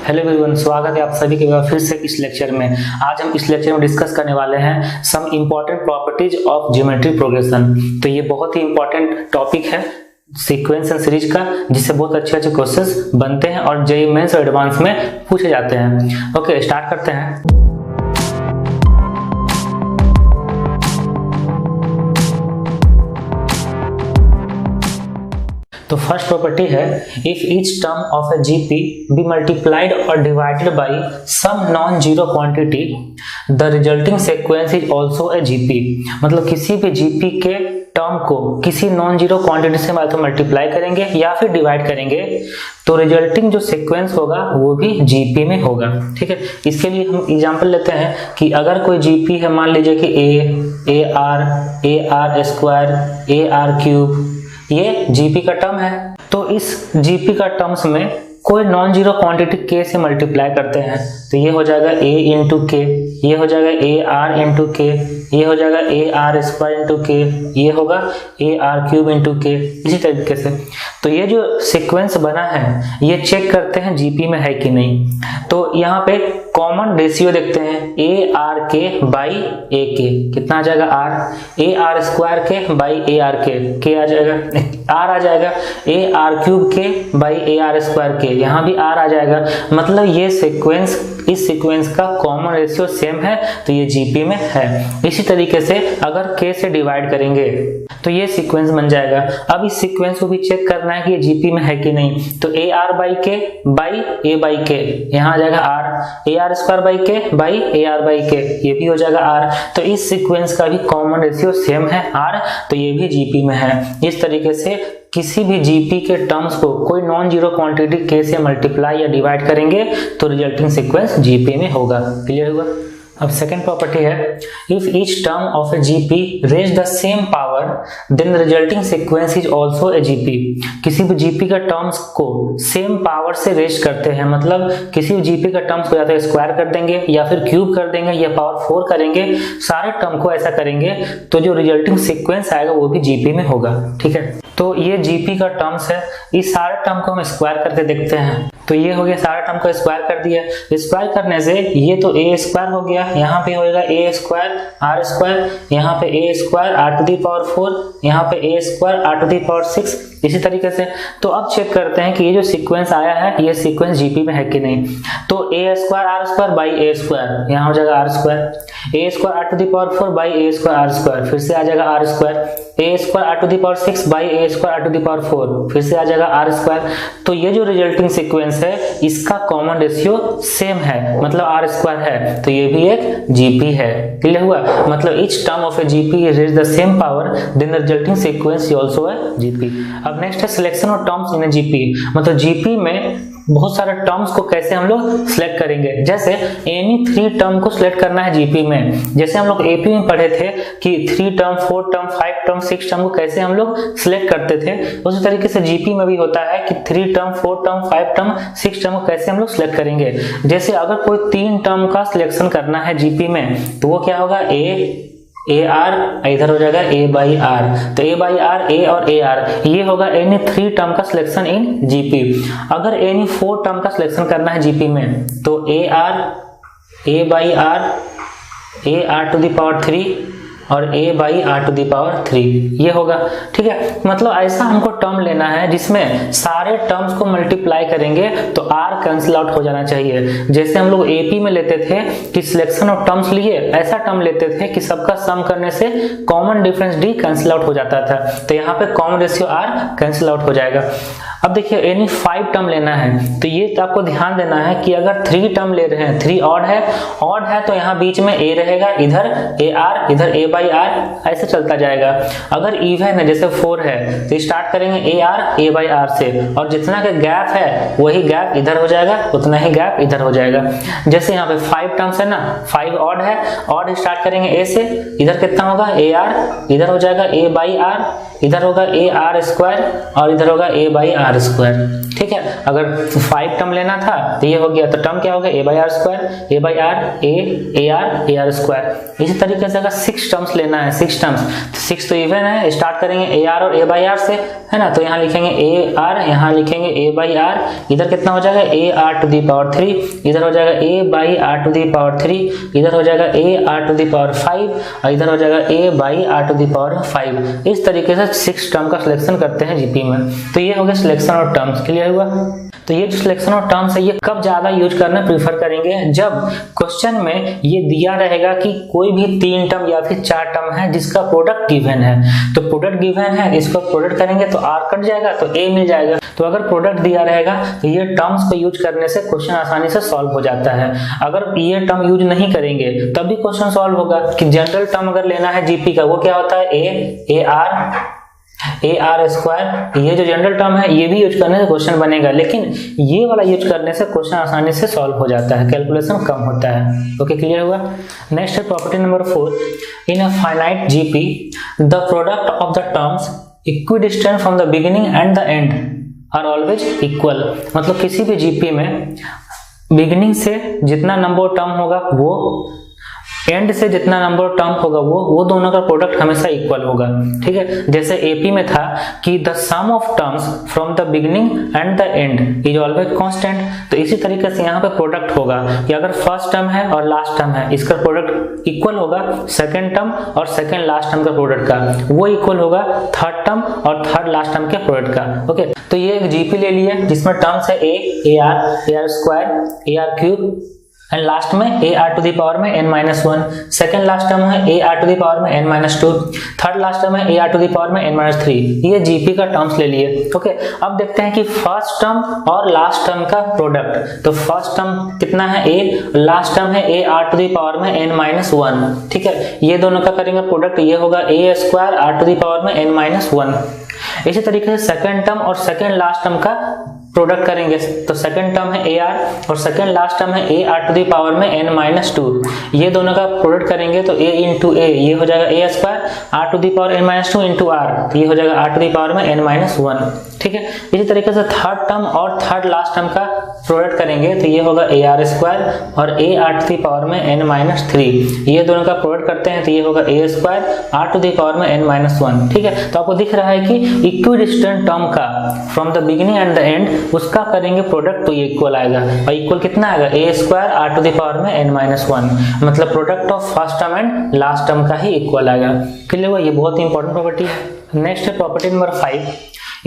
Hello everyone, स्वागत है आप सभी के फिर से इस लेक्चर में। आज हम इस लेक्चर में डिस्कस करने वाले हैं some important properties of geometric progression. तो ये बहुत ही इंपॉर्टेंट टॉपिक है सीक्वेंस एंड सीरीज का, जिससे बहुत अच्छे अच्छे क्वेश्चंस बनते हैं और जेईई मेंस और एडवांस में पूछे जाते हैं। ओके, स्टार्ट करते हैं। तो फर्स्ट प्रॉपर्टी है, if each term of a GP be multiplied और divided by some non zero quantity the resulting sequence is also a GP. मतलब किसी भी जीपी के टर्म को किसी नॉन जीरो क्वांटिटी से तो मल्टीप्लाई करेंगे या फिर डिवाइड करेंगे तो रिजल्टिंग जो सीक्वेंस होगा वो भी जीपी में होगा। ठीक है, इसके लिए हम एग्जांपल लेते हैं कि अगर कोई जीपी है, मान लीजिए कि ए r square a r cube, ये जीपी का टर्म है। तो इस जीपी का टर्म्स में कोई नॉन जीरो क्वांटिटी के से मल्टीप्लाई करते हैं तो ये हो जाएगा a इंटू के, ये हो जाएगा ए आर इंटू के, ये हो जाएगा ए आर स्क्वायर इंटू के, ये होगा ए आर क्यूब इंटू के, इसी तरीके से। तो ये जो सीक्वेंस बना है ये चेक करते हैं जीपी में है कि नहीं। तो यहाँ पे कॉमन रेशियो देखते हैं, ए आर के बाई ए के, कितना आ जाएगा आर, ए आर स्क्वायर के बाई ए आर के आ जाएगा, आर आ जाएगा, ए आर क्यूब के बाई ए आर स्क्वायर के, यहाँ भी आर आ जाएगा। मतलब ये सीक्वेंस, इस सीक्वेंस का कॉमन रेशियो सेम है तो ये जीपी में है। इसी तरीके से अगर के से डिवाइड करेंगे तो ये सीक्वेंस बन जाएगा। अब इस सीक्वेंस को भी चेक करना है कि ये जीपी में है कि नहीं। तो a r by k by a by k, यहाँ आ जाएगा r, a r square by k by a r by k, ये भी हो जाएगा आर। तो इस सीक्वेंस का भी कॉमन रेशियो सेम है आर, तो ये भी जीपी में है। इस तरीके से किसी भी जीपी के टर्म्स को कोई नॉन जीरो क्वांटिटी के से मल्टीप्लाई या डिवाइड करेंगे तो रिजल्टिंग सीक्वेंस जीपी में होगा। क्लियर हुआ? अब सेकेंड प्रॉपर्टी है, if each term of a GP raise the same power then resulting sequence is also a GP. किसी भी जीपी का टर्म्स को सेम पावर से रेज करते हैं, मतलब किसी भी जीपी का टर्म्स को या तो स्क्वायर कर देंगे या फिर क्यूब कर देंगे या पावर 4 करेंगे, सारे टर्म को ऐसा करेंगे तो जो रिजल्टिंग सीक्वेंस आएगा वो भी जीपी में होगा। ठीक है, तो ये जीपी का टर्म्स है, इस सारे टर्म को हम स्क्वायर करके देखते हैं। तो ये हो गया, सारा टर्म को स्क्वायर कर दिया। स्क्वायर करने से ये तो ए स्क्वायर हो गया, यहाँ पे होएगा ए स्क्वायर आर स्क्वायर, यहाँ पे a square r to the power 4, यहाँ पे a square r to the power 6, इसी तरीके से। तो अब चेक करते हैं कि ये जो सीक्वेंस आया है ये सीक्वेंस जीपी में है कि नहीं। तो a square r square by a square, यहाँ हो जाएगा r square, a square r to the power 4 by a square r square, फिर से आ जाएगा r square, a square r to the power 6 by a square r to the power 4, फिर से आ जाएगा आर स्क्वायर। तो ये जो रिजल्टिंग सीक्वेंस है इसका कॉमन रेशियो सेम है, मतलब आर स्क्वायर है, तो ये भी एक जीपी है। क्लियर हुआ? मतलब each term of a GP raise the same power then the resulting sequence is also a GP. अब नेक्स्ट है selection of terms in a GP. मतलब जीपी में बहुत सारे टर्म्स को कैसे हम लोग सिलेक्ट करेंगे। जैसे एनी 3 टर्म को सिलेक्ट करना है जीपी में, जैसे हम लोग एपी में पढ़े थे कि 3 टर्म 4 टर्म 5 टर्म 6 टर्म को कैसे हम लोग सिलेक्ट करते थे, उसी तरीके से जीपी में भी होता है कि 3 टर्म 4 टर्म 5 टर्म 6 टर्म को कैसे हम लोग सिलेक्ट करेंगे। जैसे अगर कोई 3 टर्म का सिलेक्शन करना है जीपी में तो वो क्या होगा, ए आर, इधर हो जाएगा ए बाई आर, तो ए बाई आर, ए और ए आर, ये होगा एनी 3 टर्म का सिलेक्शन इन जीपी। अगर एनी 4 टर्म का सिलेक्शन करना है जीपी में तो a r, a by r, a r to the power 3 और a by r to the power 3, ये होगा। ठीक है, मतलब ऐसा हमको टर्म लेना है जिसमें सारे टर्म्स को मल्टीप्लाई करेंगे तो r कैंसिल आउट हो जाना चाहिए। जैसे हम लोग एपी में लेते थे कि सिलेक्शन ऑफ टर्म्स लिए, ऐसा टर्म लेते थे कि सबका सम करने से common difference d cancel out हो जाता था, तो यहाँ पे common ratio r cancel out हो जाएगा। अब देखिए एनी 5 टर्म लेना है तो ये तो आपको ध्यान देना है कि अगर 3 टर्म ले रहे हैं, 3 ऑड है तो यहाँ बीच में a रहेगा, इधर ए आर, इधर ए बाई आर, ऐसे चलता जाएगा। अगर इवन है जैसे 4 है तो स्टार्ट करेंगे a r a by r से, और जितना का गैप है वही गैप इधर हो जाएगा, उतना ही गैप इधर हो जाएगा। जैसे यहाँ पे 5 टर्म्स है ना, 5 ऑड है, ऑड स्टार्ट करेंगे ए से, इधर कितना होगा ए आर, इधर हो जाएगा ए बाई आर, इधर होगा ए आर स्क्वायर और इधर होगा ए बाई आर स्क्वायर। ठीक है, अगर 5 टर्म लेना था तो ये हो गया, तो टर्म क्या होगा a by r square, a by r a r square. इसी तरीके से अगर 6 टर्म्स लेना है, 6 टर्म्स, तो 6 तो इवन है, स्टार्ट करेंगे ए आर और ए बाई आर से, है ना, तो यहाँ लिखेंगे ए आर, यहाँ लिखेंगे ए बाई आर, इधर कितना हो जाएगा a r to the power 3, इधर हो जाएगा a by r to the power 3, इधर हो जाएगा a r to the power 5 और इधर हो जाएगा a by r to the power 5। इस तरीके से 6 टर्म का सिलेक्शन करते हैं जीपी में। तो ये हो गया सिलेक्शन ऑफ टर्म्स। क्लियर हुआ? तो ये जो सिलेक्शन ऑफ टर्म्स है ये कब ज्यादा यूज करना प्रीफर करेंगे, जब क्वेश्चन में ये दिया रहेगा कि कोई भी 3 टर्म या फिर 4 टर्म है जिसका प्रोडक्ट गिवन है। तो प्रोडक्ट गिवन है, इसको प्रोडक्ट करेंगे तो आर कट जाएगा तो ए मिल जाएगा। तो अगर प्रोडक्ट दिया रहेगा तो ये टर्म्स को यूज करने से क्वेश्चन आसानी से सॉल्व हो जाता है। अगर ये टर्म यूज नहीं करेंगे तब भी क्वेश्चन सॉल्व होगा। कि जनरल टर्म अगर लेना है जीपी का, वो क्या होता है ए आर स्क्वायर, ये जो जनरल टर्म है ये भी यूज करने से क्वेश्चन बनेगा, लेकिन ये वाला यूज करने से क्वेश्चन आसानी से सॉल्व हो जाता है, कैलकुलेशन कम होता है। ओके, क्लियर हुआ? नेक्स्ट है property number 4, in a finite GP the product of the terms equidistant from the beginning and the end are always equal. मतलब किसी भी जीपी में बिगिनिंग से जितना नंबर टर्म होगा वो एंड से जितना नंबर टर्म होगा वो दोनों का प्रोडक्ट हमेशा इक्वल होगा। ठीक है, जैसे एपी में था कि the sum of terms from the beginning and the end is always constant. तो इसी तरीके से यहाँ पे प्रोडक्ट होगा कि अगर फर्स्ट टर्म है और लास्ट टर्म है, इसका प्रोडक्ट इक्वल होगा सेकंड टर्म और सेकंड लास्ट टर्म का प्रोडक्ट का, वो इक्वल होगा थर्ड टर्म और थर्ड लास्ट टर्म के प्रोडक्ट का। ओके, तो ये एक जीपी ले लिए जिसमें टर्म्स है a r square, a r cube and last में a r to the power में n-1, सेकेंड लास्ट टर्म है a r to the power में n-2, थर्ड लास्ट टर्म है a r to the power में n-3। ये GP का terms ले लिए। ओके, अब देखते हैं कि फर्स्ट टर्म और लास्ट टर्म का प्रोडक्ट। तो फर्स्ट टर्म कितना है ए, लास्ट टर्म है a r to the power में n-1। ठीक है, ये दोनों का करेंगे प्रोडक्ट, ये होगा a square r to the power में n-1। इसी तरीके से सेकेंड टर्म और सेकेंड लास्ट टर्म का प्रोडक्ट करेंगे। तो सेकंड टर्म है ए आर और सेकंड लास्ट टर्म है a r to the power में n-2। ये दोनों का प्रोडक्ट करेंगे तो a इंटू ए, ये हो जाएगा a square r to the power n-2 into r, तो ये हो जाएगा आर टू दी पावर में n-1। ठीक है, इसी तरीके से थर्ड टर्म और थर्ड लास्ट टर्म का प्रोडक्ट करेंगे तो ये होगा ए आर स्क्वायर और a r to the power में n-3। ये दोनों का प्रोडक्ट करते हैं तो ये होगा a square r to the power में n-1। ठीक है, तो आपको दिख रहा है कि इक्विडिस्टेंट टर्म का from the beginning and the and उसका करेंगे प्रोडक्ट तो ये इक्वल आएगा। और इक्वल कितना आएगा, a square r to the power में n-1, मतलब product of first term and last term का ही इक्वल आएगा। क्लियर हुआ? ये बहुत ही इंपॉर्टेंट प्रॉपर्टी है। नेक्स्ट है property number 5,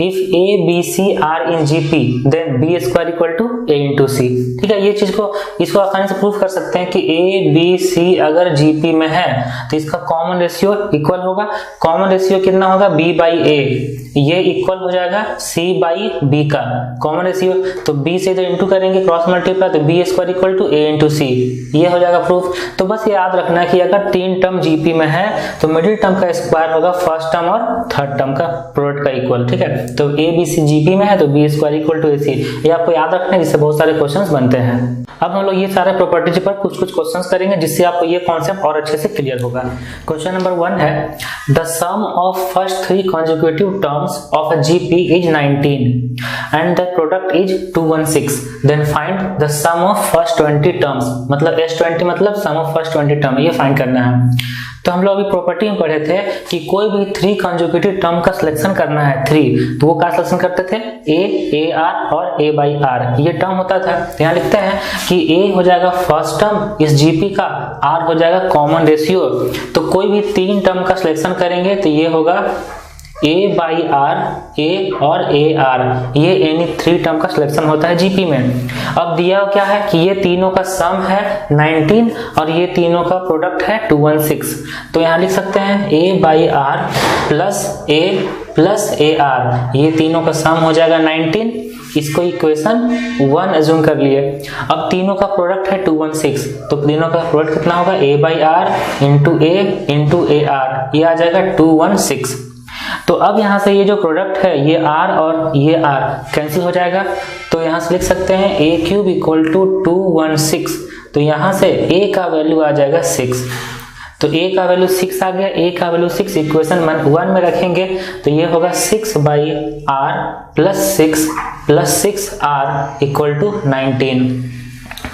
if a b c are in GP then b square equal to a into c. ठीक है, ये चीज को इसको आसानी से प्रूफ कर सकते हैं कि ए बी सी अगर जीपी में है तो इसका कॉमन रेशियो इक्वल होगा। कॉमन रेशियो कितना होगा, बी बाई ए, ये इक्वल हो जाएगा सी बाई बी का कॉमन रेशियो। तो बी से इधर इंटू करेंगे क्रॉस मल्टीप्लाई, तो b square equal to a into c, ये हो जाएगा प्रूफ। तो बस याद रखना कि अगर 3 टर्म जीपी में है तो मिडिल टर्म का स्क्वायर होगा फर्स्ट टर्म और थर्ड टर्म का प्रोडक्ट का इक्वल। ठीक है, तो ए बी सी जीपी में है तो बी स्क्वायर इक्वल टू ए सी, ये आपको याद रखना है, जिससे बहुत सारे क्वेश्चंस बनते हैं। अब हम लोग ये सारे प्रॉपर्टीज पर कुछ क्वेश्चंस करेंगे जिससे आपको ये कॉन्सेप्ट और अच्छे से क्लियर होगा। क्वेश्चन नंबर 1 है, the sum of first 3 consecutive terms of a GP is 19 and the product is 216, then find the sum of first 20 terms। मतलब S20 मतलब sum of first 20 term, ये फाइंड करना है। तो हम लोग अभी प्रॉपर्टी में पढ़े थे कि कोई भी 3 कंसेक्यूटिव टर्म का सिलेक्शन करना है 3, तो वो क्या सिलेक्शन करते थे, ए आर और ए बाई आर, ये टर्म होता था। यहाँ लिखते हैं कि ए हो जाएगा फर्स्ट टर्म इस जीपी का, आर हो जाएगा कॉमन रेशियो। तो कोई भी 3 टर्म का सिलेक्शन करेंगे तो ये होगा ए बाई आर, ए और ए आर, ये एनी 3 टर्म का सिलेक्शन होता है जीपी में। अब दिया क्या है कि ये तीनों का सम है 19 और ये तीनों का प्रोडक्ट है 216। तो यहाँ लिख सकते हैं a by r plus a r, ये तीनों का सम हो जाएगा 19। इसको इक्वेशन 1 अज्यूम कर लिए। अब तीनों का प्रोडक्ट है 216, तो तीनों का प्रोडक्ट कितना होगा, a by r into a r, ये आ जाएगा 216। तो अब यहाँ से ये जो प्रोडक्ट है ये r और ये r कैंसिल हो जाएगा, तो यहाँ से लिख सकते हैं a क्यूब इक्वल टू 216। तो यहाँ से a का वैल्यू आ जाएगा 6। तो a का वैल्यू 6 आ गया, a का वैल्यू 6 इक्वेशन 1 में रखेंगे तो ये होगा 6/r plus 6r equal to 19।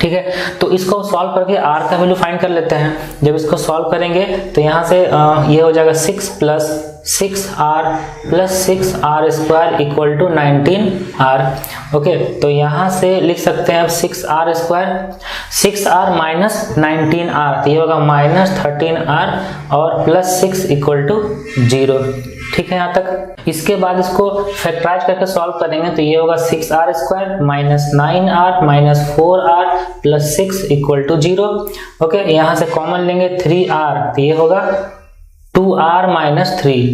ठीक है, तो इसको सॉल्व करके r का वैल्यू फाइंड कर लेते हैं। जब इसको सॉल्व करेंगे तो यहाँ से ये हो जाएगा 6 plus 6r plus 6r square equal to 19r। Okay, तो यहाँ से लिख सकते हैं अब 6r square, 6r minus 19r, तो ये होगा माइनस 13r और प्लस 6 इक्वल टू 0। ठीक है यहाँ तक। इसके बाद इसको फैक्टराइज करके सॉल्व करेंगे तो ये होगा 6r square minus 9r minus 4r plus 6 equal to 0। Okay, यहाँ से कॉमन लेंगे 3r, तो ये होगा 2r माइनस 3,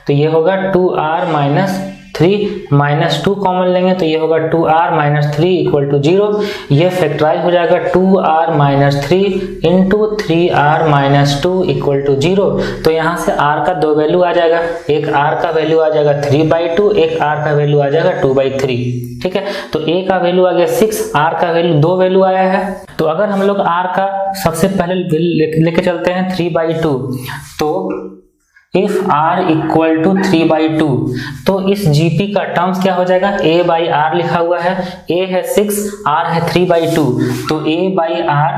तो ये होगा 2r माइनस 3 माइनस 2 कॉमन लेंगे तो ये होगा 2r माइनस 3 इक्वल टू 0। ये फैक्टराइज हो जाएगा 2r minus 3 into 3r minus 2 equal to 0। तो यहाँ से r का दो वैल्यू आ जाएगा, एक r का वैल्यू आ जाएगा 3/2, एक r का वैल्यू आ जाएगा 2/3। ठीक है, तो a का वैल्यू आ गया 6, r का वैल्यू 2 वैल्यू आया है। तो अगर हम लोग r का सबसे पहले लेके चलते हैं 3/2, तो इफ r इक्वल टू 3/2 तो इस GP का टर्म्स क्या हो जाएगा, a/r लिखा हुआ है, a है 6, r है 3/2, तो a/r,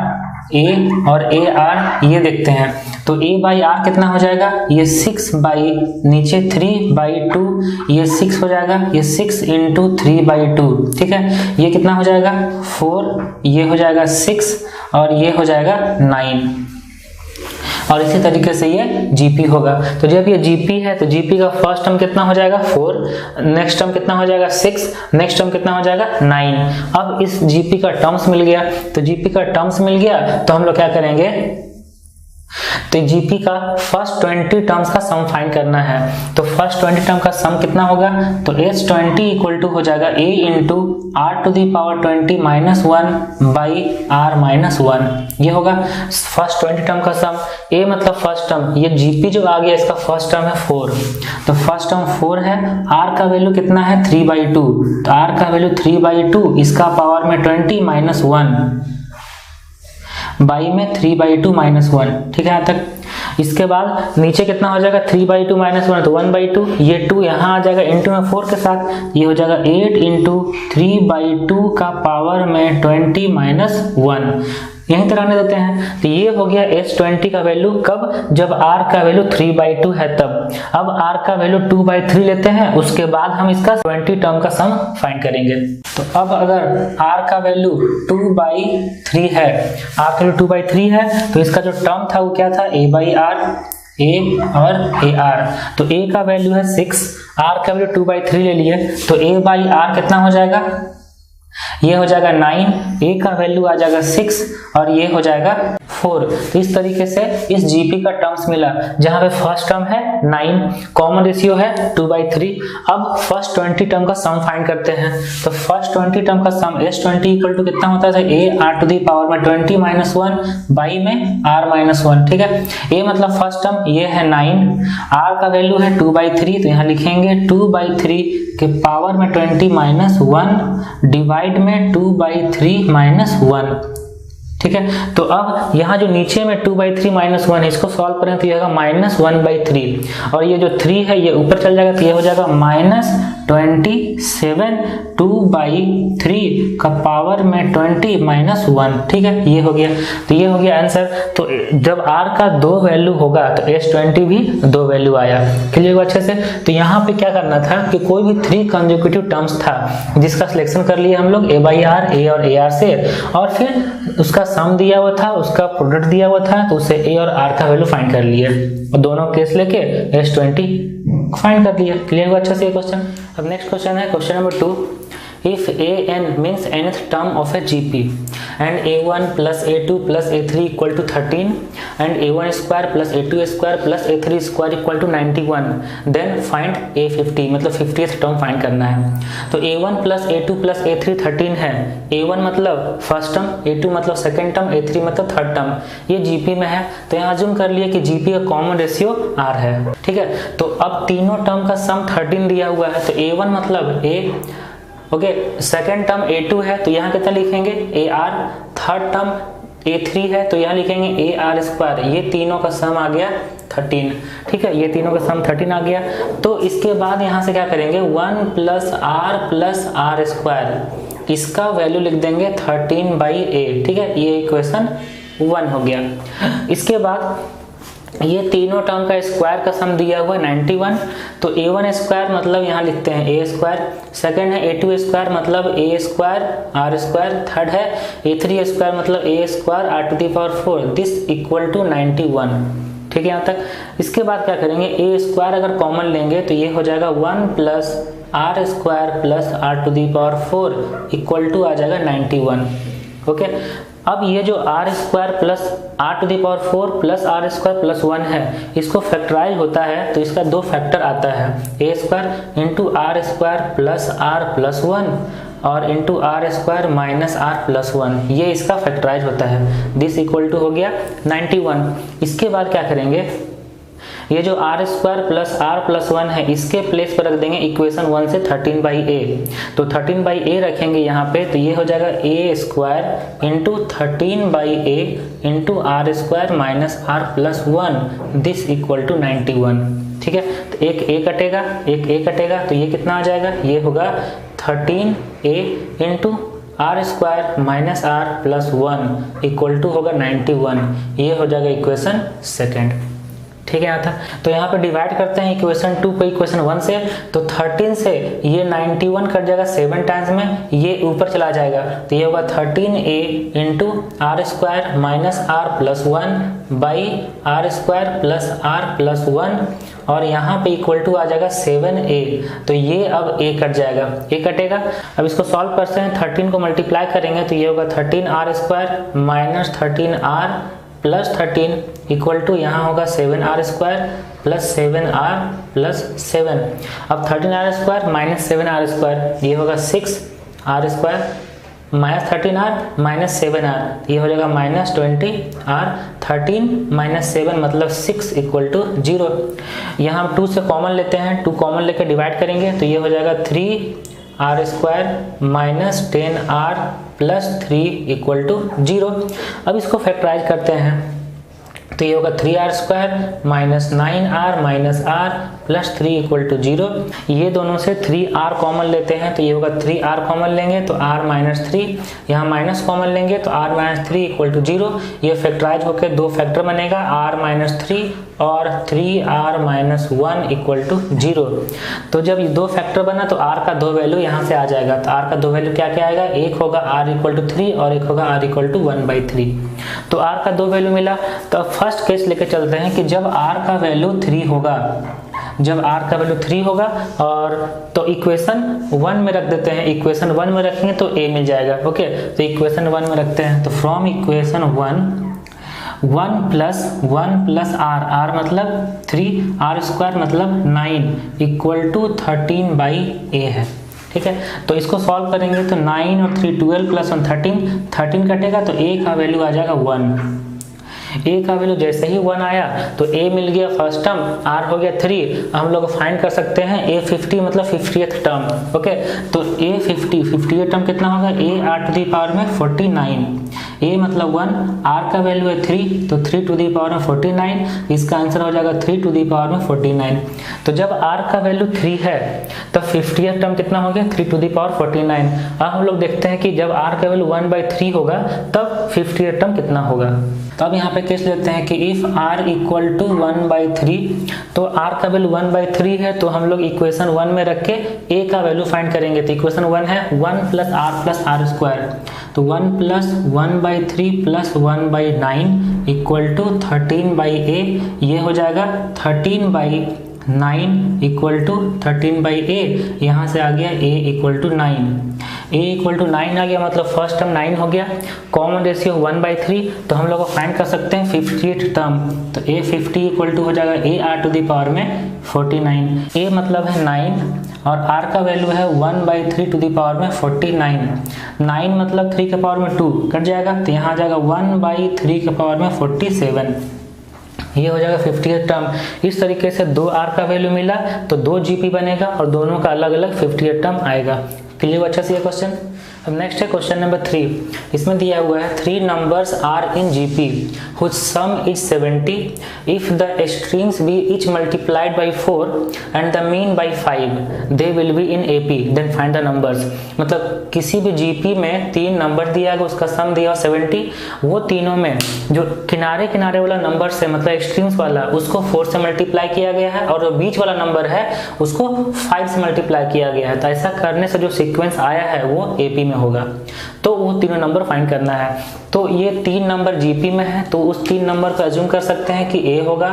a और ar ये देखते हैं, तो a/r कितना हो जाएगा, ये 6 बाई नीचे 3/2, ये 6 हो जाएगा, ये 6 इंटू 3/2। ठीक है, ये कितना हो जाएगा 4, ये हो जाएगा 6 और ये हो जाएगा 9, और इसी तरीके से ये GP होगा। तो जब ये GP है तो GP का फर्स्ट टर्म कितना हो जाएगा 4, नेक्स्ट टर्म कितना हो जाएगा 6, नेक्स्ट टर्म कितना हो जाएगा 9। अब इस GP का टर्म्स मिल गया, तो GP का टर्म्स मिल गया तो हम लोग क्या करेंगे, तो GP का फर्स्ट 20 टर्म्स का सम फाइंड करना है। तो फर्स्ट 20 टर्म का सम कितना होगा, तो S20 इक्वल टू हो जाएगा a into r to the power 20 minus 1 by r minus 1। ये होगा फर्स्ट 20 टर्म का सम। a मतलब फर्स्ट टर्म, ये GP जो आ गया इसका फर्स्ट टर्म है 4, तो फर्स्ट टर्म 4 है, r का वैल्यू कितना है 3/2, तो r का वैल्यू 3/2, इसका पावर में 20 माइनस 1 बाई में 3/2 माइनस 1। ठीक है यहाँ तक। इसके बाद नीचे कितना हो जाएगा 3/2 माइनस 1, तो 1/2, ये 2 यहाँ आ जाएगा इंटू में 4 के साथ, ये हो जाएगा 8 इंटू 3/2 का पावर में 20 माइनस 1। यहीं तरह रहने देते हैं, तो ये हो गया S20 का वैल्यू कब, जब r का वैल्यू 3/2 है तब। अब r का वैल्यू 2/3 लेते हैं, उसके बाद हम इसका 20 टर्म का सम फाइंड करेंगे। तो अब अगर r का वैल्यू 2/3 है, r का वैल्यू 2/3 है, तो इसका जो टर्म था वो क्या था a/r, a और ar। तो a का वैल्यू है 6, r का वैल्यू 2/3 ले लिए, तो a/r कितना हो जाएगा, ये हो जाएगा 9, a का वैल्यू आ जाएगा 6 और ये हो जाएगा 4। तो इस तरीके से इस GP का टर्म्स मिला, जहां पे फर्स्ट टर्म है 9, कॉमन रेशियो है 2/3। अब फर्स्ट 20 टर्म का सम फाइंड करते हैं, तो फर्स्ट 20 टर्म का सम S20 इक्वल टू कितना होता है, a r to the power में 20 माइनस 1 बाई में r माइनस 1। ठीक है, a मतलब फर्स्ट टर्म, ये है 9, r का वैल्यू है 2/3, तो यहाँ लिखेंगे 2/3 के पावर में 20 माइनस 1 डिवाइड में 2/3 माइनस 1। ठीक है, तो अब यहाँ जो नीचे में 2/3 माइनस 1 है, इसको सॉल्व करें तो ये होगा माइनस 1/3, और ये जो 3 है ये ऊपर चल जाएगा, तो ये हो जाएगा माइनस 27 2/3 का पावर में 20 माइनस 1। ठीक है, ये हो गया, तो ये हो गया आंसर। तो जब r का 2 वैल्यू होगा तो S20 भी 2 वैल्यू आया। क्लियर हुआ अच्छे से। तो यहाँ पे क्या करना था कि कोई भी 3 कंसेक्यूटिव टर्म्स था जिसका सिलेक्शन कर लिया हम लोग a/r, a और ar से, और फिर उसका सम दिया हुआ था, उसका प्रोडक्ट दिया हुआ था, तो उसे a और r का वैल्यू फाइंड कर लिए और दोनों केस लेके S20 फाइंड कर लिया। क्लियर हुआ अच्छे से ये क्वेश्चन। अब नेक्स्ट क्वेश्चन है question number 2। If an means nth term of a GP and a1 plus a2 plus a3 equal to 13 and a1 square plus a2 square plus a3 square equal to 91, then find a50, मतलब 50th term find करना है। तो a1 plus a2 plus a3 13 है, a1 मतलब first term, a2 मतलब second term, a3 मतलब third term, ये GP में है। तो यहाँ अज्यूम कर लिए कि GP का कॉमन रेशियो r है। ठीक है, तो अब तीनों टर्म का सम 13 दिया हुआ है, तो a1 मतलब a, okay, second term a2 है, तो यहाँ कितना लिखेंगे ar, थर्ड टर्म A3 है तो यहाँ लिखेंगे AR², ये तीनों का सम आ गया 13। ठीक है, ये तीनों का सम 13 आ गया। तो इसके बाद यहाँ से क्या करेंगे 1 + R+R², इसका वैल्यू लिख देंगे 13/A। ठीक है, ये इक्वेशन 1 हो गया। इसके बाद ये तीनों टर्म का स्क्वायर का सम दिया हुआ है 91, तो A1² मतलब यहाँ लिखते हैं A², सेकंड है A2² मतलब A²R², थर्ड है A3² मतलब A²R⁴, दिस इक्वल टू 91। ठीक है यहाँ तक। इसके बाद क्या करेंगे A² अगर कॉमन लेंगे तो ये हो जाएगा 1 + R² + R⁴ इक्वल टू आ जाएगा 91। ओके, अब ये जो R² + R⁴ + R² + 1 है, इसको फैक्टराइज होता है तो इसका दो फैक्टर आता है, A² × R² + R+1 और × R² - R+1, ये इसका फैक्टराइज होता है। दिस इक्वल टू हो गया 91। इसके बाद क्या करेंगे, ये जो R² + R+1 है इसके प्लेस पर रख देंगे इक्वेशन 1 से 13/A। तो 13/A रखेंगे यहाँ पे, तो ये हो जाएगा A² × 13/A × R² - R+1, this equal to 91। ठीक है, तो एक A कटेगा, एक A कटेगा, तो ये कितना आ जाएगा, ये होगा 13A × R² - R+1 equal to होगा 91। ये हो जाएगा इक्वेशन सेकेंड। ठीक है यहाँ था। तो यहाँ पे डिवाइड करते हैं इक्वेशन 2 को इक्वेशन 1 से, तो 13 से ये 91 कट जाएगा 7 टाइम्स में, ये ऊपर चला जाएगा, तो ये होगा 13A × R² - R+1/R² + R+1, और यहाँ पे इक्वल टू आ जाएगा 7A, तो ये अब A कट जाएगा, A कटेगा। अब इसको सॉल्व करते हैं, 13 को मल्टीप्लाई करेंगे तो ये होगा 13R² - 13R + 13 इक्वल टू यहाँ होगा 7R² + 7R + 7। अब 13R² - 7R², ये होगा 6R² - 13R - 7R, ये हो जाएगा -20R। 13 - 7 मतलब 6 इक्वल टू 0। यहाँ हम 2 से कॉमन लेते हैं, 2 कॉमन लेकर डिवाइड करेंगे तो ये हो जाएगा 3R² - 10R + 3 इक्वल टू 0। अब इसको फैक्टराइज करते हैं तो ये होगा 3R² - 9R - R + 3 equal to 0। ये दोनों से 3R कॉमन लेते हैं तो ये होगा 3R कॉमन लेंगे तो R - 3, यहाँ माइनस कॉमन लेंगे तो R - 3 इक्वल टू 0। ये फैक्टराइज होकर दो फैक्टर बनेगा, R - 3 और 3R - 1 इक्वल टू 0। तो जब ये दो फैक्टर बना तो R का दो वैल्यू यहाँ से आ जाएगा, तो R का दो वैल्यू क्या क्या आएगा, एक होगा R इक्वल टू 3 और एक होगा R इक्वल टू 1/3। तो R का दो वैल्यू मिला। तो फर्स्ट केस लेके चलते हैं कि जब R का वैल्यू 3 होगा, जब R का वैल्यू 3 होगा और तो इक्वेशन 1 में रख देते हैं, इक्वेशन 1 में रखेंगे तो A मिल जाएगा। ओके, तो इक्वेशन 1 में रखते हैं, तो फ्रॉम इक्वेशन 1 + R मतलब 3, R² मतलब 9 इक्वल टू 13/A है। ठीक है, तो इसको सॉल्व करेंगे तो 9 और 3 12 + 1 13 कटेगा तो A का वैल्यू आ जाएगा 1। A का वैल्यू जैसे ही 1 आया तो A मिल गया फर्स्ट टर्म, R हो गया 3। हम लोग फाइंड कर सकते हैं A50 मतलब 50th टर्म। ओके, तो A50 टर्म कितना होगा, A⁴ 49। A मतलब 1, R का वैल्यू है 3 तो 3 49, इसका आंसर हो जाएगा 3 49। तो जब R का वैल्यू 3 है तब 50th टर्म कितना हो गया, 3 49। अब हम लोग देखते हैं कि जब R का वैल्यू 1/3 होगा तब 50th टर्म कितना होगा। तो अब यहाँ पे केस लेते हैं कि इफ R इक्वल टू 1/3, तो R का वैल्यू 1/3 है तो हम लोग इक्वेशन 1 में रख के A का वैल्यू फाइंड करेंगे। तो इक्वेशन 1 है 1 + R + R², तो 1 + 1/3 + 1/9 इक्वल टू 13/A, ये हो जाएगा 13/9 इक्वल टू 13/A। यहाँ से आ गया A equal to 9, A equal to 9 आ गया, मतलब फर्स्ट टर्म 9 हो गया, कॉमन रेशियो 1/3, तो हम लोग फाइंड कर सकते हैं 50th टर्म। तो A50 इक्वल टू हो जाएगा AR⁴ में 49। A मतलब है 9 और R का वैल्यू है 1/3 में 49। 9 मतलब 3 के पावर में 2 कट जाएगा तो यहाँ आ जाएगा 1/3 में 47। ये हो जाएगा 50th टर्म। इस तरीके से दो R का वैल्यू मिला तो 2 GP बनेगा और दोनों का अलग अलग 50th टर्म आएगा। क्लियर, अच्छा से ये क्वेश्चन। अब नेक्स्ट है क्वेश्चन नंबर 3। इसमें दिया हुआ है 3 numbers are in GP which sum is 70 if the extremes be each multiplied by 4 and the mean by 5 they will be in AP then find the numbers. मतलब किसी भी GP में 3 number दिया गया, उसका सम दिया 70, वो तीनों में जो किनारे किनारे वाला नंबर से मतलब एक्सट्रीम्स वाला उसको 4 से मल्टीप्लाई किया गया है और जो बीच वाला नंबर है उसको 5 से मल्टीप्लाई किया गया है। तो ऐसा करने से जो सीक्वेंस आया है वो एपी में होगा। तो वो तीनों नंबर फाइंड करना है। तो ये 3 नंबर जीपी में है, तो उस 3 नंबर को अज्यूम कर सकते हैं कि ए होगा,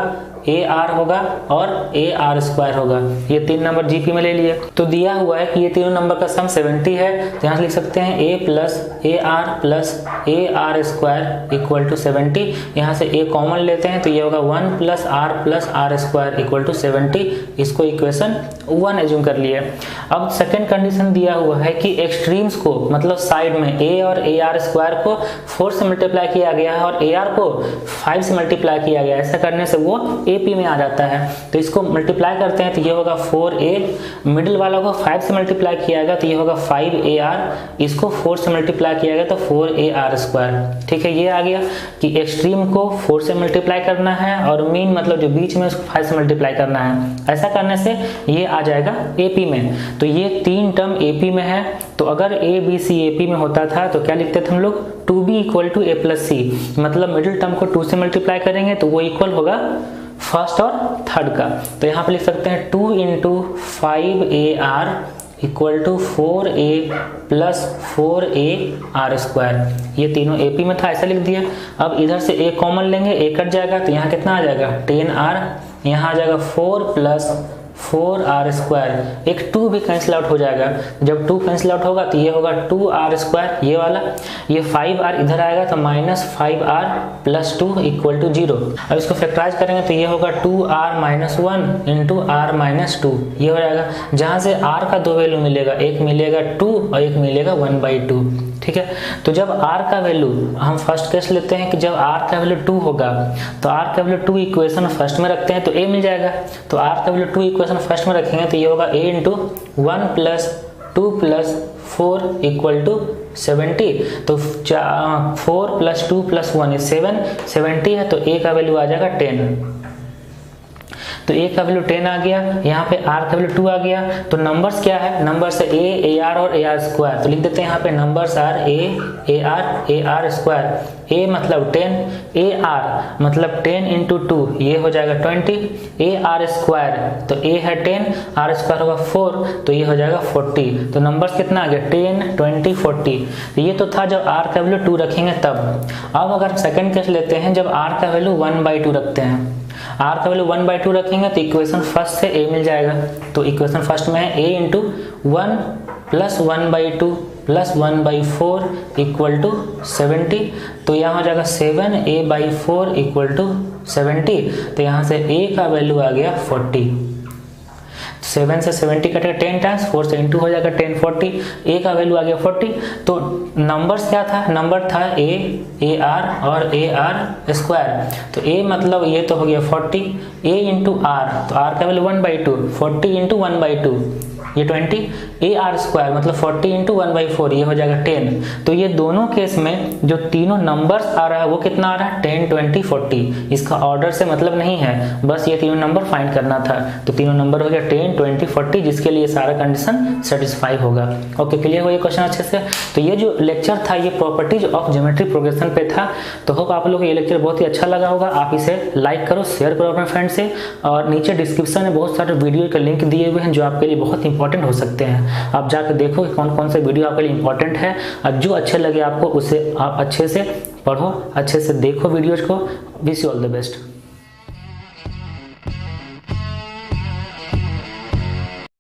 ए आर होगा और ए आर स्क्वायर होगा। ये 3 नंबर जीपी में ले लिए। तो दिया हुआ है कि ये तीनों नंबर का सम 70 है, तो यहाँ से लिख सकते हैं a plus a r square equal to 70। यहाँ से ए कॉमन लेते हैं तो ये होगा 1 plus r square equal to 70। इसको इक्वेशन 1 एज्यूम कर लिए। अब सेकेंड कंडीशन दिया हुआ है कि एक्सट्रीम्स को मतलब साइड में ए और ए आर स्क्वायर को 4 से मल्टीप्लाई किया गया है और ए आर को 5 से मल्टीप्लाई किया गया है। ऐसा करने से वो एपी में आ जाता है। तो इसको मल्टीप्लाई करते हैं तो ये होगा 4a, मिडिल वाला को 5 से मल्टीप्लाई किया गया तो ये होगा 5ar, इसको 4 से मल्टीप्लाई किया गया तो 4ar स्क्वायर। ठीक है, ये आ गया कि एक्सट्रीम को 4 से मल्टीप्लाई करना है और मीन मतलब जो बीच में उसको 5 से मल्टीप्लाई करना है। ऐसा करने से ये आ जाएगा एपी में। तो ये 3 टर्म एपी में है। तो अगर ए बी सी एपी में होता था तो क्या लिखते थे हम लोग, 2b equal to a plus c. मतलब मिडिल टर्म को 2 से मल्टीप्लाई करेंगे तो वो इक्वल होगा फर्स्ट और थर्ड का। तो यहाँ पे लिख सकते हैं 2 into 5ar equal to 4a plus 4ar square. ये तीनों एपी में था, ऐसा लिख दिया। अब इधर से a कॉमन लेंगे, a कट जाएगा तो यहाँ कितना आ जाएगा 10r, यहाँ आ जाएगा 4 प्लस 4r स्क्वायर। एक 2 भी कैंसिल आउट हो जाएगा। जब 2 कैंसिल आउट होगा तो ये होगा 2r स्क्वायर, ये वाला। ये 5r इधर आएगा तो minus 5r plus 2 equal to 0। अब इसको फैक्टराइज करेंगे तो ये होगा 2r minus 1 into r minus 2, ये हो जाएगा। जहाँ से r का 2 वैल्यू मिलेगा, एक मिलेगा 2 और एक मिलेगा 1/2। ठीक है, तो जब r का वैल्यू, हम फर्स्ट केस लेते हैं कि जब r का वैल्यू 2 होगा तो r का वैल्यू 2 इक्वेशन फर्स्ट में रखते हैं तो a मिल जाएगा। तो r का वैल्यू 2 इक्वेशन फर्स्ट में रखेंगे तो ये होगा a into 1 plus 2 plus 4 equal to 70। तो 4 प्लस 2 प्लस 1 इज 7, 70 है तो a का वैल्यू आ जाएगा 10। तो a का वैल्यू 10 आ गया, यहाँ पे r का वैल्यू 2 आ गया। तो नंबर्स क्या है, नंबर्स है a, ar और ar स्क्वायर। तो लिख देते हैं यहाँ पे numbers are a, ar square. a मतलब 10, ar मतलब 10 इंटू 2, ये हो जाएगा 20। ar स्क्वायर तो a है 10, r स्क्वायर होगा 4 तो ये हो जाएगा 40। तो नंबर्स कितना आ गया 10, 20, 40। ये तो था जब r का वैल्यू 2 रखेंगे तब। अब अगर सेकंड केस लेते हैं जब r का वैल्यू 1/2 रखते हैं, r का वैल्यू 1/2 रखेंगे तो इक्वेशन फर्स्ट से a मिल जाएगा। तो इक्वेशन फर्स्ट में है a into 1 plus 1/2 plus 1/4 equal to 70। तो यहाँ हो जाएगा 7a/4 इक्वल टू 70। तो यहाँ से a का वैल्यू आ गया 40। 7 से 70 कटेगा 10 टाइम्स, 4 से इंटू हो जाएगा 10, 40। a का वैल्यू आ गया 40। तो नंबर्स क्या था, नंबर था a, ar और ar स्क्वायर। तो a मतलब ये तो हो गया 40, a इंटू r, तो r का वैल्यू 1/2, 40 इंटू 1/2 ये 20, ar स्क्वायर मतलब 40 इंटू 1/4 ये हो जाएगा 10। तो ये दोनों केस में जो तीनों नंबर्स आ रहा है वो कितना आ रहा है 10, 20, 40। इसका ऑर्डर से मतलब नहीं है, बस ये तीनों नंबर फाइंड करना था। तो तीनों नंबर हो गया 10, 20, 40, जिसके लिए सारा कंडीशन सेटिस्फाई होगा। ओके, क्लियर हो ये क्वेश्चन अच्छे से। तो ये जो लेक्चर था ये प्रॉपर्टीज ऑफ ज्योमेट्री प्रोग्रेशन पे था। तो होप आप लोगों को ये लेक्चर बहुत ही अच्छा लगा होगा। आप इसे लाइक करो, शेयर करो अपने फ्रेंड से, और नीचे डिस्क्रिप्शन में बहुत सारे वीडियो के लिंक दिए हुए हैं जो आपके लिए बहुत इंपॉर्टेंट हो सकते हैं। आप जाकर देखो कि कौन कौन से वीडियो आपके लिए इंपॉर्टेंट है, और जो अच्छे लगे आपको उसे आप अच्छे से पढ़ो, अच्छे से देखो वीडियोज को। Wish you all the best.